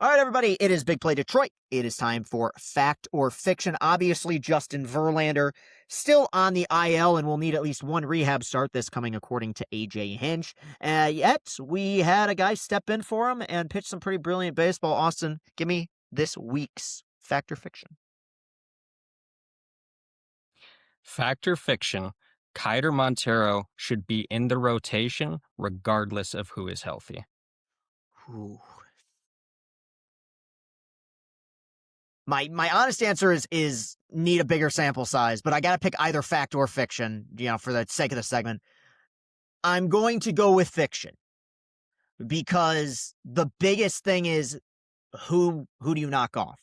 All right, everybody, it is Big Play Detroit. It is time for Fact or Fiction. Obviously, Justin Verlander still on the IL and will need at least one rehab start, this coming according to AJ Hinch. Yet, we had a guy step in for him and pitch some pretty brilliant baseball. Austin, give me this week's Fact or Fiction. Fact or fiction, Kyder Montero should be in the rotation regardless of who is healthy. Ooh. My honest answer is need a bigger sample size, but I got to pick either fact or fiction, for the sake of the segment. I'm going to go with fiction because the biggest thing is who do you knock off?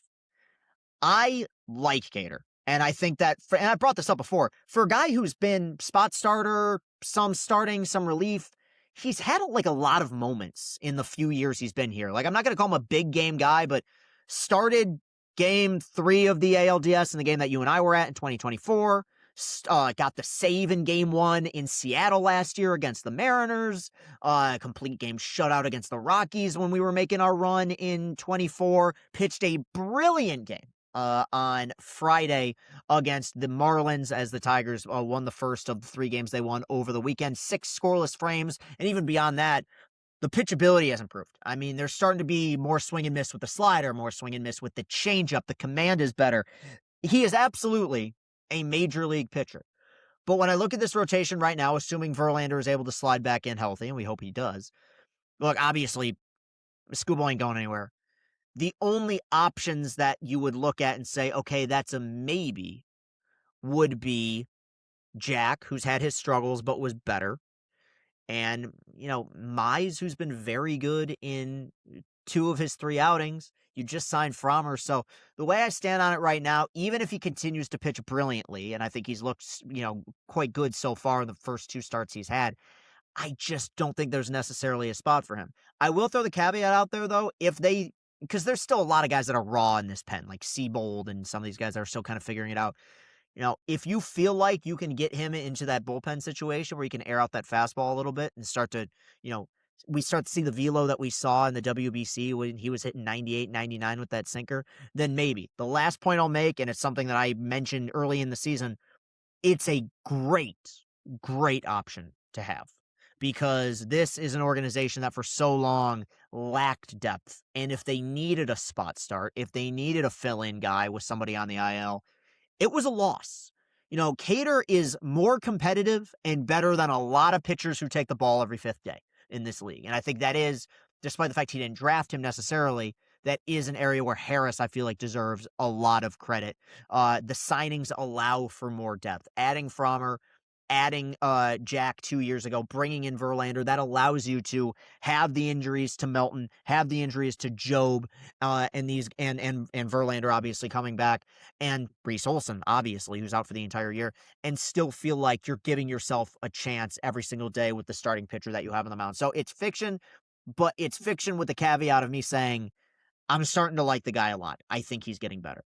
I like Kyder, and I think that, and I brought this up before, for a guy who's been spot starter, some starting, some relief, he's had a lot of moments in the few years he's been here. Like, I'm not going to call him a big game guy, but started game 3 of the ALDS in the game that you and I were at in 2024. Got the save in game 1 in Seattle last year against the Mariners. Complete game shutout against the Rockies when we were making our run in 24. Pitched a brilliant game on Friday against the Marlins as the Tigers won the first of the 3 games they won over the weekend. 6 scoreless frames, and even beyond that, the pitchability has improved. I mean, there's starting to be more swing and miss with the slider, more swing and miss with the changeup. The command is better. He is absolutely a major league pitcher. But when I look at this rotation right now, assuming Verlander is able to slide back in healthy, and we hope he does, look, obviously, Scooble ain't going anywhere. The only options that you would look at and say, okay, that's a maybe, would be Jack, who's had his struggles but was better. And, Mize, who's been very good in 2 of his 3 outings. You just signed Frommer. So the way I stand on it right now, even if he continues to pitch brilliantly, and I think he's looked, quite good so far in the first 2 starts he's had, I just don't think there's necessarily a spot for him. I will throw the caveat out there, though, because there's still a lot of guys that are raw in this pen, like Seabold and some of these guys that are still kind of figuring it out. If you feel like you can get him into that bullpen situation where he can air out that fastball a little bit and start to, we start to see the velo that we saw in the WBC when he was hitting 98, 99 with that sinker, then maybe. The last point I'll make, and it's something that I mentioned early in the season, it's a great, great option to have because this is an organization that for so long lacked depth. And if they needed a spot start, if they needed a fill-in guy with somebody on the IL, it was a loss. Kyder is more competitive and better than a lot of pitchers who take the ball every 5th day in this league. And I think that is, despite the fact he didn't draft him necessarily, that is an area where Harris, I feel like, deserves a lot of credit. The signings allow for more depth. Adding Frommer, adding Jack 2 years ago, bringing in Verlander, that allows you to have the injuries to Melton, have the injuries to Job, and Verlander obviously coming back, and Reese Olson, obviously, who's out for the entire year, and still feel like you're giving yourself a chance every single day with the starting pitcher that you have on the mound. So it's fiction, but it's fiction with the caveat of me saying, I'm starting to like the guy a lot. I think he's getting better.